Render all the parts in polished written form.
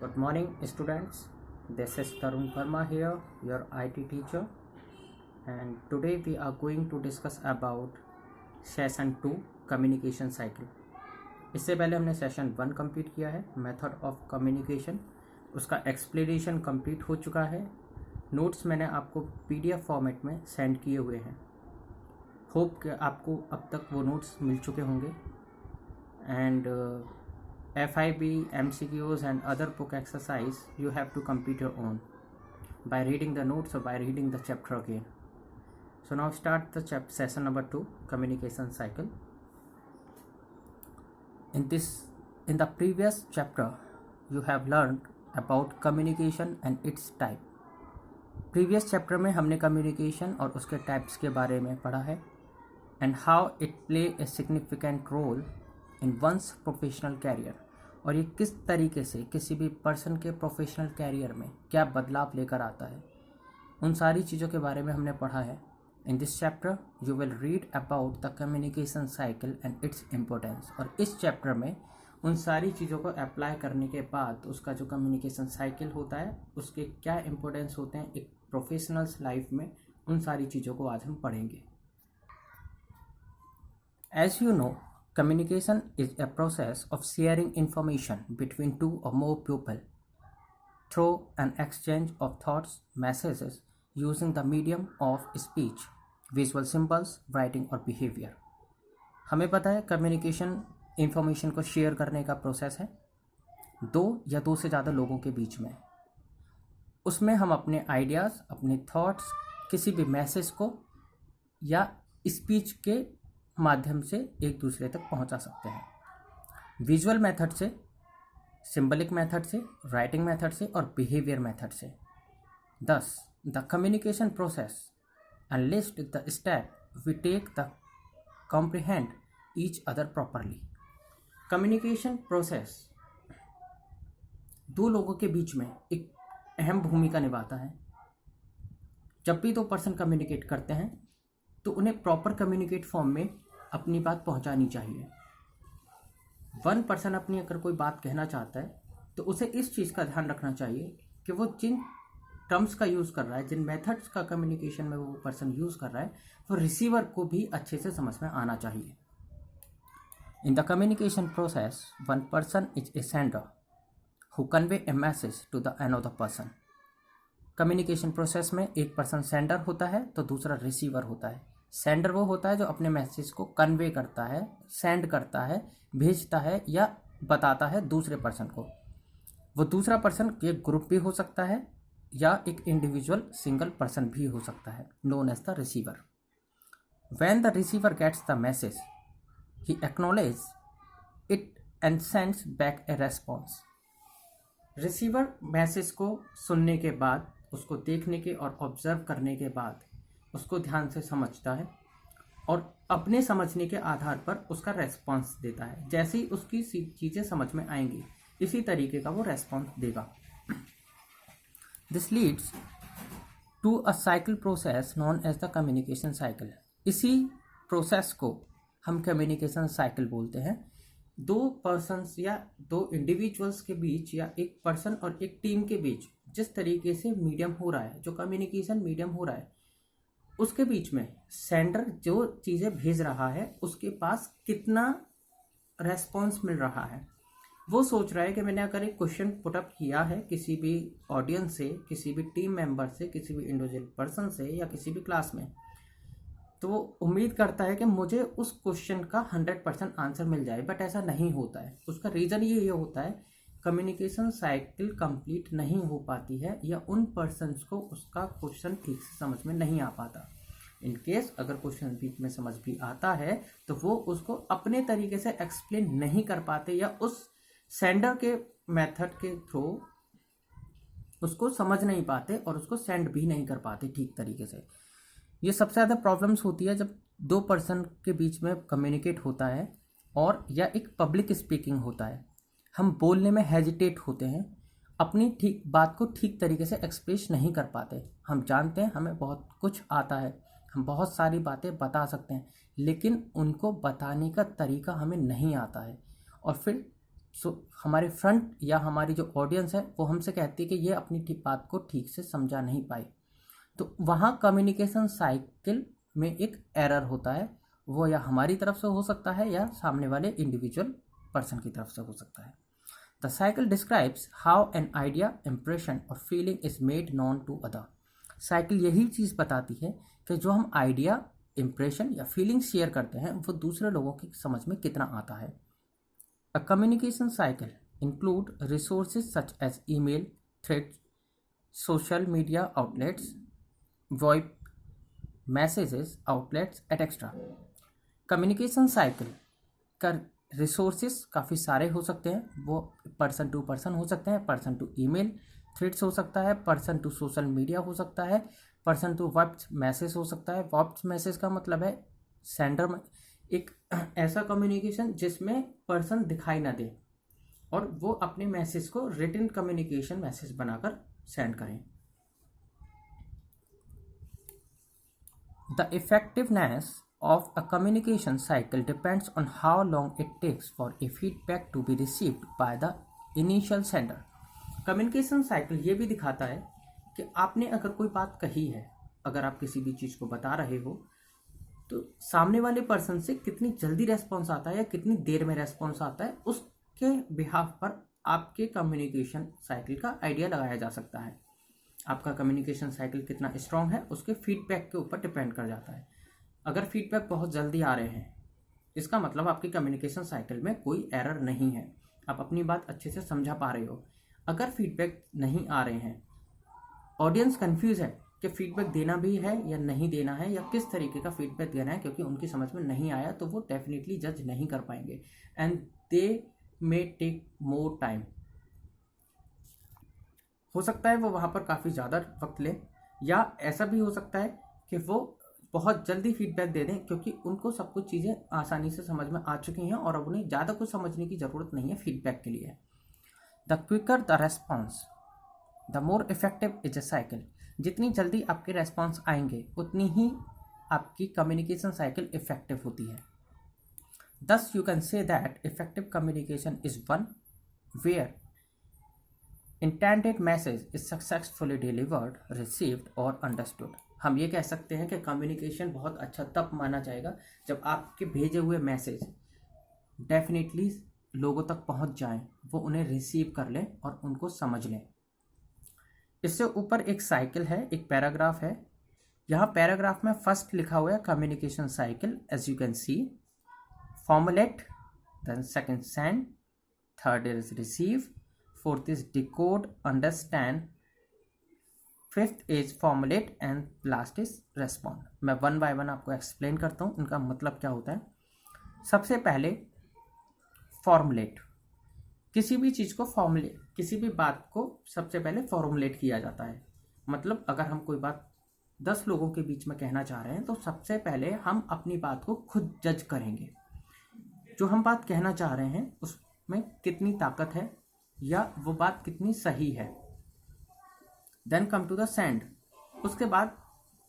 Good morning, students. This is Tarun Verma here, your IT teacher, and today we are going to discuss about Session 2 Communication Cycle. इससे पहले हमने session 1 complete किया है, method of communication, उसका explanation complete हो चुका है। Notes मैंने आपको PDF फॉर्मेट में सेंड किए हुए हैं। होप कि आपको अब तक वो नोट्स मिल चुके होंगे। And FIB, MCQs and other book exercise you have to complete your own by reading the notes or by reading the chapter again. So now start the session number 2, communication cycle. In the previous chapter you have learned about communication and its type. Previous chapter में हमने communication और उसके types के बारे में पढ़ा है and how it play a significant role in one's professional career, और ये किस तरीके से किसी भी पर्सन के प्रोफेशनल कैरियर में क्या बदलाव लेकर आता है, उन सारी चीज़ों के बारे में हमने पढ़ा है। In this chapter you will read about the communication cycle and its importance, और इस चैप्टर में उन सारी चीज़ों को अप्लाई करने के बाद उसका जो कम्युनिकेशन साइकिल होता है उसके क्या इम्पोर्टेंस होते हैं एक प्रोफेशनल्स लाइफ में, उन सारी चीज़ों को आज हम पढ़ेंगे। As you know, communication is a process of sharing information between two or more people through an exchange of thoughts, messages using the medium of speech, visual symbols, writing or behavior. हमें पता है communication information को share करने का process है दो या दो से ज़्यादा लोगों के बीच में। उसमें हम अपने आइडियाज़, अपने थॉट्स, किसी भी मैसेज को या स्पीच के माध्यम से एक दूसरे तक पहुंचा सकते हैं। विजुअल मेथड से, सिंबलिक मेथड से, राइटिंग मेथड से और बिहेवियर मेथड से। Thus the communication process and list the step we take the comprehend each other properly. Communication process दो लोगों के बीच में एक अहम भूमिका निभाता है। जब भी दो पर्सन कम्युनिकेट करते हैं तो उन्हें प्रॉपर कम्युनिकेट फॉर्म में अपनी बात पहुंचानी चाहिए। वन पर्सन अपनी अगर कोई बात कहना चाहता है तो उसे इस चीज़ का ध्यान रखना चाहिए कि वो जिन टर्म्स का यूज़ कर रहा है, जिन मेथड्स का कम्युनिकेशन में वो पर्सन यूज़ कर रहा है, वो रिसीवर को भी अच्छे से समझ में आना चाहिए। In the communication process one person is a sender who convey a message to the another person. Communication process में एक पर्सन सेंडर होता है तो दूसरा रिसीवर होता है। सेंडर वो होता है जो अपने मैसेज को कन्वे करता है, सेंड करता है, भेजता है या बताता है दूसरे पर्सन को। वो दूसरा पर्सन एक ग्रुप भी हो सकता है या एक इंडिविजुअल सिंगल पर्सन भी हो सकता है, known as the receiver. When the receiver gets the message he acknowledge it and sends back a response. Receiver message को सुनने के बाद, उसको देखने के और ऑब्जर्व करने के बाद उसको ध्यान से समझता है और अपने समझने के आधार पर उसका रेस्पॉन्स देता है। जैसे ही उसकी चीज़ें समझ में आएंगी इसी तरीके का वो रेस्पॉन्स देगा। This leads to a cycle process known as the communication cycle. इसी प्रोसेस को हम कम्युनिकेशन साइकिल बोलते हैं। दो पर्सन्स या दो इंडिविजुअल्स के बीच या एक पर्सन और एक टीम के बीच जिस तरीके से मीडियम हो रहा है, जो कम्युनिकेशन मीडियम हो रहा है, उसके बीच में सेंडर जो चीज़ें भेज रहा है उसके पास कितना रेस्पॉन्स मिल रहा है। वो सोच रहा है कि मैंने अगर एक क्वेश्चन पुटअप किया है किसी भी ऑडियंस से, किसी भी टीम मेंबर से, किसी भी इंडिविजुअल पर्सन से या किसी भी क्लास में, तो वो उम्मीद करता है कि मुझे उस क्वेश्चन का 100% आंसर मिल जाए, बट ऐसा नहीं होता है। उसका रीज़न ये होता है कम्युनिकेशन साइकिल कंप्लीट नहीं हो पाती है या उन पर्सन्स को उसका क्वेश्चन ठीक से समझ में नहीं आ पाता। इन केस अगर क्वेश्चन बीच में समझ भी आता है तो वो उसको अपने तरीके से एक्सप्लेन नहीं कर पाते या उस सेंडर के मेथड के थ्रू उसको समझ नहीं पाते और उसको सेंड भी नहीं कर पाते ठीक तरीके से। ये सबसे ज़्यादा प्रॉब्लम्स होती है जब दो पर्सन के बीच में कम्युनिकेट होता है और या एक पब्लिक स्पीकिंग होता है। हम बोलने में हेजिटेट होते हैं, अपनी ठीक बात को ठीक तरीके से एक्सप्रेस नहीं कर पाते। हम जानते हैं हमें बहुत कुछ आता है, हम बहुत सारी बातें बता सकते हैं, लेकिन उनको बताने का तरीका हमें नहीं आता है और फिर हमारे फ्रंट या हमारी जो ऑडियंस है वो हमसे कहती है कि ये अपनी बात को ठीक से समझा नहीं पाई, तो वहाँ कम्युनिकेशन साइकिल में एक एरर होता है। वो या हमारी तरफ से हो सकता है या सामने वाले इंडिविजुअल पर्सन की तरफ से हो सकता है। The cycle describes how an idea, impression और feeling is made known to other. Cycle यही चीज़ बताती है कि जो हम आइडिया, इम्प्रेशन या फीलिंग शेयर करते हैं वो दूसरे लोगों की समझ में कितना आता है। A communication cycle include resources such as email, threads, social media outlets, VoIP messages outlets etcetera. Communication cycle का रिसोर्सेज काफ़ी सारे हो सकते हैं। वो पर्सन टू पर्सन हो सकते हैं, पर्सन टू ईमेल, थ्रेड्स हो सकता है, पर्सन टू सोशल मीडिया हो सकता है, पर्सन टू वॉइस मैसेज हो सकता है। वॉइस मैसेज का मतलब है सेंडर में एक ऐसा कम्युनिकेशन जिसमें पर्सन दिखाई ना दे और वो अपने मैसेज को रिटन कम्युनिकेशन मैसेज बनाकर सेंड करें। The effectiveness of a communication cycle depends on how long it takes for a feedback to be received by the initial sender. Communication cycle ये भी दिखाता है कि आपने अगर कोई बात कही है, अगर आप किसी भी चीज़ को बता रहे हो, तो सामने वाले पर्सन से कितनी जल्दी रेस्पॉन्स आता है या कितनी देर में रेस्पॉन्स आता है, उसके बिहाफ पर आपके कम्युनिकेशन साइकिल का आइडिया लगाया जा सकता है। आपका कम्युनिकेशन साइकिल कितना स्ट्रांग है उसके फीडबैक के ऊपर डिपेंड कर जाता है। अगर फीडबैक बहुत जल्दी आ रहे हैं, इसका मतलब आपकी कम्युनिकेशन साइकिल में कोई एरर नहीं है, आप अपनी बात अच्छे से समझा पा रहे हो। अगर फीडबैक नहीं आ रहे हैं, ऑडियंस कंफ्यूज है कि फीडबैक देना भी है या नहीं देना है या किस तरीके का फीडबैक देना है, क्योंकि उनकी समझ में नहीं आया, तो वो डेफिनेटली जज नहीं कर पाएंगे and they may take more time. हो सकता है वो वहाँ पर काफ़ी ज़्यादा वक्त ले, या ऐसा भी हो सकता है कि वो बहुत जल्दी फीडबैक दे दें क्योंकि उनको सब कुछ चीज़ें आसानी से समझ में आ चुकी हैं और अब उन्हें ज़्यादा कुछ समझने की ज़रूरत नहीं है फीडबैक के लिए। The quicker the response the more effective is a cycle. जितनी जल्दी आपके रेस्पॉन्स आएंगे उतनी ही आपकी कम्युनिकेशन साइकिल इफेक्टिव होती है। Thus you can say that effective communication is one where intended message is successfully delivered, received और understood। हम ये कह सकते हैं कि कम्युनिकेशन बहुत अच्छा तब माना जाएगा जब आपके भेजे हुए मैसेज डेफिनेटली लोगों तक पहुंच जाएं, वो उन्हें रिसीव कर लें और उनको समझ लें। इससे ऊपर एक साइकिल है, एक पैराग्राफ है। यहाँ पैराग्राफ में फर्स्ट लिखा हुआ है communication cycle, as you can see, formulate, then second send, third is receive, fourth is decode, understand, fifth is formulate and last is respond. मैं वन बाय वन आपको एक्सप्लेन करता हूँ इनका मतलब क्या होता है। सबसे पहले फॉर्मुलेट, किसी भी चीज़ को फॉर्मुलेट, किसी भी बात को सबसे पहले फॉर्मुलेट किया जाता है। मतलब अगर हम कोई बात 10 लोगों के बीच में कहना चाह रहे हैं तो सबसे पहले हम अपनी बात को खुद जज करेंगे, जो हम बात कहना चाह रहे हैं उसमें कितनी ताकत है या वो बात कितनी सही है। Then come to the send. उसके बाद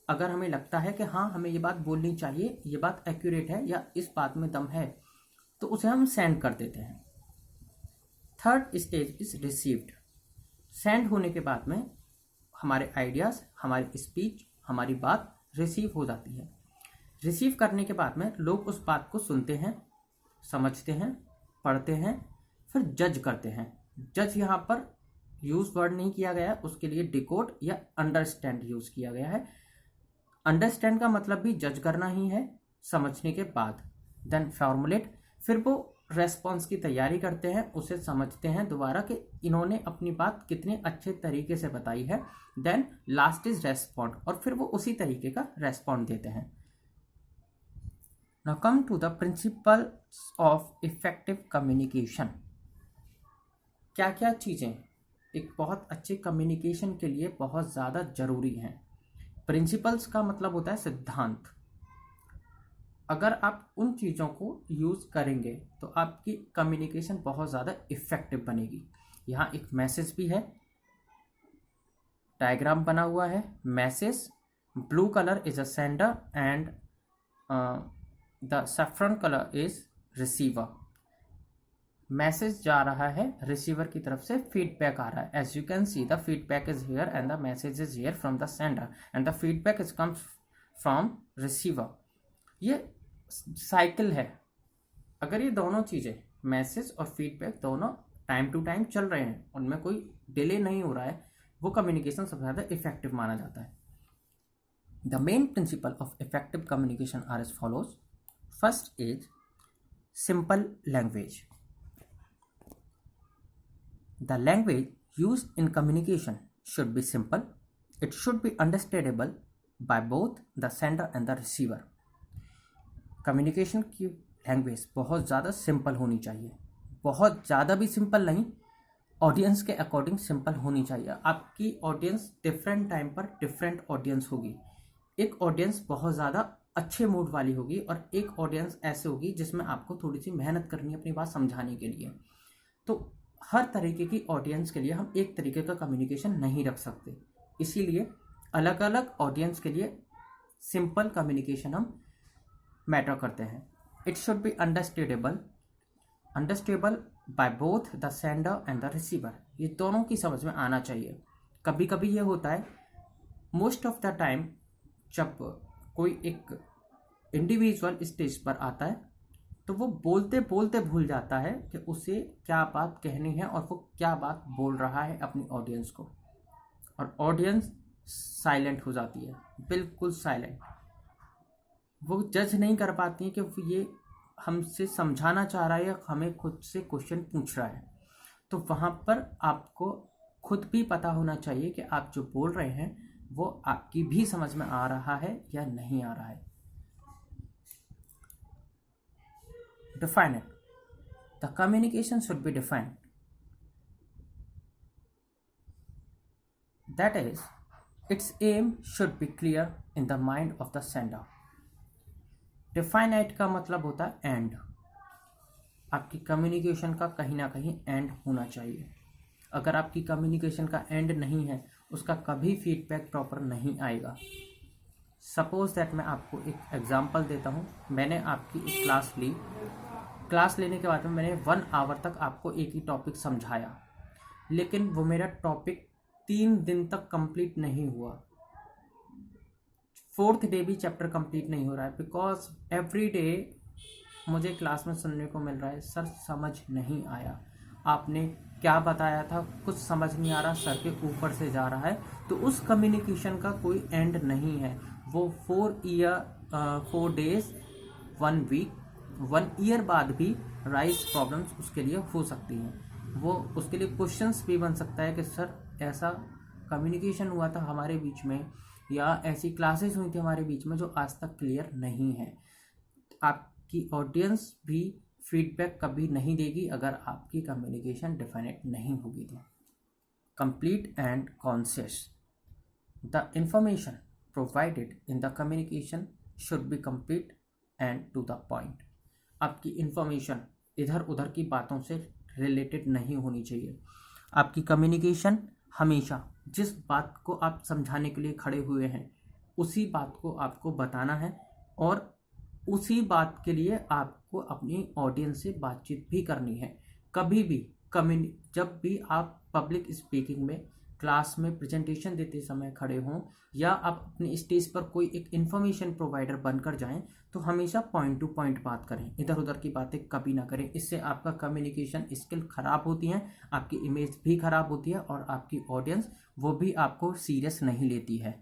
अगर हमें लगता है कि हाँ हमें ये बात बोलनी चाहिए, ये बात एक्यूरेट है या इस बात में दम है, तो उसे हम सेंड कर देते हैं। Third stage is received. Send होने के बाद में हमारे आइडियाज़, हमारी स्पीच, हमारी बात रिसीव हो जाती है। रिसीव करने के बाद में लोग उस बात को सुनते हैं, समझते हैं, पढ़ते हैं, फिर जज करते हैं। जज यहाँ पर यूज वर्ड नहीं किया गया, उसके लिए डिकोड या अंडरस्टैंड यूज किया गया है। अंडरस्टैंड का मतलब भी जज करना ही है समझने के बाद। देन फॉर्मुलेट, फिर वो रेस्पॉन्स की तैयारी करते हैं, उसे समझते हैं दोबारा कि इन्होंने अपनी बात कितने अच्छे तरीके से बताई है। देन लास्ट इज रेस्पॉन्ड, और फिर वो उसी तरीके का रेस्पॉन्ड देते हैं। Now come to the principles of effective communication. क्या क्या चीज़ें एक बहुत अच्छे कम्युनिकेशन के लिए बहुत ज़्यादा ज़रूरी हैं। प्रिंसिपल्स का मतलब होता है सिद्धांत। अगर आप उन चीज़ों को यूज़ करेंगे तो आपकी कम्युनिकेशन बहुत ज़्यादा इफ़ेक्टिव बनेगी। यहाँ एक मैसेज भी है, डायग्राम बना हुआ है। Message, blue colour is a sender and the saffron colour is receiver. Message जा रहा है रिसीवर की तरफ से, फीडबैक आ रहा है. As you can see the feedback is here and the message is here from the sender and the feedback is comes from receiver. ये साइकिल है. अगर ये दोनों चीज़ें मैसेज और फीडबैक दोनों टाइम टू टाइम चल रहे हैं, उनमें कोई डिले नहीं हो रहा है, वो कम्युनिकेशन सबसे ज़्यादा इफेक्टिव माना जाता है. The main principle of effective communication are as follows. First is simple language. The language used in communication should be simple. It should be understandable by both the sender and the receiver. Communication की language बहुत ज़्यादा simple होनी चाहिए. बहुत ज़्यादा भी simple नहीं, audience के अकॉर्डिंग सिंपल होनी चाहिए. आपकी ऑडियंस डिफरेंट टाइम पर डिफरेंट ऑडियंस होगी. एक ऑडियंस बहुत ज़्यादा अच्छे मूड वाली होगी और एक ऑडियंस ऐसे होगी जिसमें आपको थोड़ी सी मेहनत करनी है अपनी बात समझाने के लिए. तो हर तरीके की ऑडियंस के लिए हम एक तरीके का कम्युनिकेशन नहीं रख सकते. इसीलिए अलग अलग ऑडियंस के लिए सिंपल कम्युनिकेशन हम मैटर करते हैं. It should be understandable by both the sender and the receiver. ये दोनों की समझ में आना चाहिए. कभी कभी ये होता है, मोस्ट ऑफ द टाइम जब कोई एक इंडिविजुअल स्टेज पर आता है तो वो बोलते बोलते भूल जाता है कि उसे क्या बात कहनी है और वो क्या बात बोल रहा है अपनी ऑडियंस को, और ऑडियंस साइलेंट हो जाती है, बिल्कुल साइलेंट. वो जज नहीं कर पाती है कि ये हमसे समझाना चाह रहा है या हमें खुद से क्वेश्चन पूछ रहा है. तो वहाँ पर आपको खुद भी पता होना चाहिए कि आप जो बोल रहे हैं वो आपकी भी समझ में आ रहा है या नहीं आ रहा है. Define it. The communication should be defined. That is, its aim should be clear in the mind of the sender. Definite का मतलब होता है एंड. आपकी कम्युनिकेशन का कहीं ना कहीं एंड होना चाहिए. अगर आपकी कम्युनिकेशन का एंड नहीं है, उसका कभी फीडबैक प्रॉपर नहीं आएगा. सपोज दैट मैं आपको एक एग्जांपल देता हूँ. मैंने आपकी एक क्लास ली. क्लास लेने के बाद में मैंने 1 आवर तक आपको एक ही टॉपिक समझाया, लेकिन वो मेरा टॉपिक 3 दिन तक कंप्लीट नहीं हुआ. 4th डे भी चैप्टर कंप्लीट नहीं हो रहा है, बिकॉज एवरी डे मुझे क्लास में सुनने को मिल रहा है, सर समझ नहीं आया, आपने क्या बताया था कुछ समझ नहीं आ रहा, सर के ऊपर से जा रहा है. तो उस कम्युनिकेशन का कोई एंड नहीं है. वो 4 डेज 1 वीक 1 ईयर बाद भी राइज प्रॉब्लम्स उसके लिए हो सकती हैं. वो उसके लिए क्वेश्चंस भी बन सकता है कि सर ऐसा कम्युनिकेशन हुआ था हमारे बीच में, या ऐसी क्लासेस हुई थी हमारे बीच में जो आज तक क्लियर नहीं है. आपकी ऑडियंस भी फीडबैक कभी नहीं देगी अगर आपकी कम्युनिकेशन डिफाइनेट नहीं होगी. तो complete and conscious. The information provided in the communication should be complete and to the point. आपकी इंफॉर्मेशन इधर उधर की बातों से रिलेटेड नहीं होनी चाहिए. आपकी कम्युनिकेशन हमेशा जिस बात को आप समझाने के लिए खड़े हुए हैं उसी बात को आपको बताना है, और उसी बात के लिए आपको अपनी ऑडियंस से बातचीत भी करनी है. कभी भी जब भी आप पब्लिक स्पीकिंग में, क्लास में प्रेजेंटेशन देते समय खड़े हों, या आप अपने स्टेज पर कोई एक इन्फॉर्मेशन प्रोवाइडर बनकर जाएं, तो हमेशा पॉइंट टू पॉइंट बात करें, इधर उधर की बातें कभी ना करें. इससे आपका कम्युनिकेशन स्किल खराब होती हैं, आपकी इमेज भी खराब होती है, और आपकी ऑडियंस वो भी आपको सीरियस नहीं लेती है.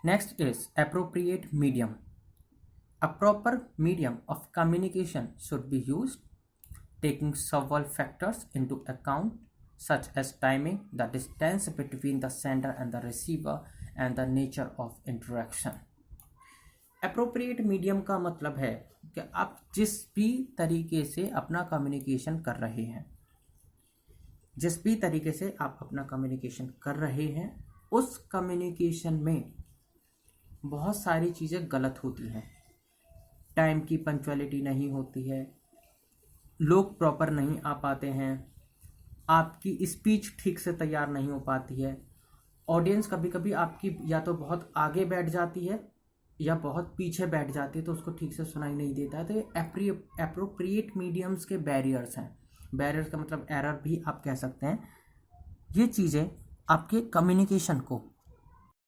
Next is appropriate medium. A proper medium of communication should be used, taking several factors into account, such as timing, the distance between the sender and the receiver, and the nature of interaction. Appropriate medium का मतलब है कि आप जिस भी तरीके से अपना कम्युनिकेशन कर रहे हैं, उस कम्युनिकेशन में बहुत सारी चीज़ें गलत होती हैं. टाइम की पंक्चुअलिटी नहीं होती है, लोग प्रॉपर नहीं आ पाते हैं, आपकी स्पीच ठीक से तैयार नहीं हो पाती है, ऑडियंस कभी कभी आपकी या तो बहुत आगे बैठ जाती है या बहुत पीछे बैठ जाती है तो उसको ठीक से सुनाई नहीं देता है। तो ये एप्रोप्रिएट मीडियम्स के बैरियर्स हैं। बैरियर्स का मतलब एरर भी आप कह सकते हैं। ये चीज़ें आपके कम्युनिकेशन को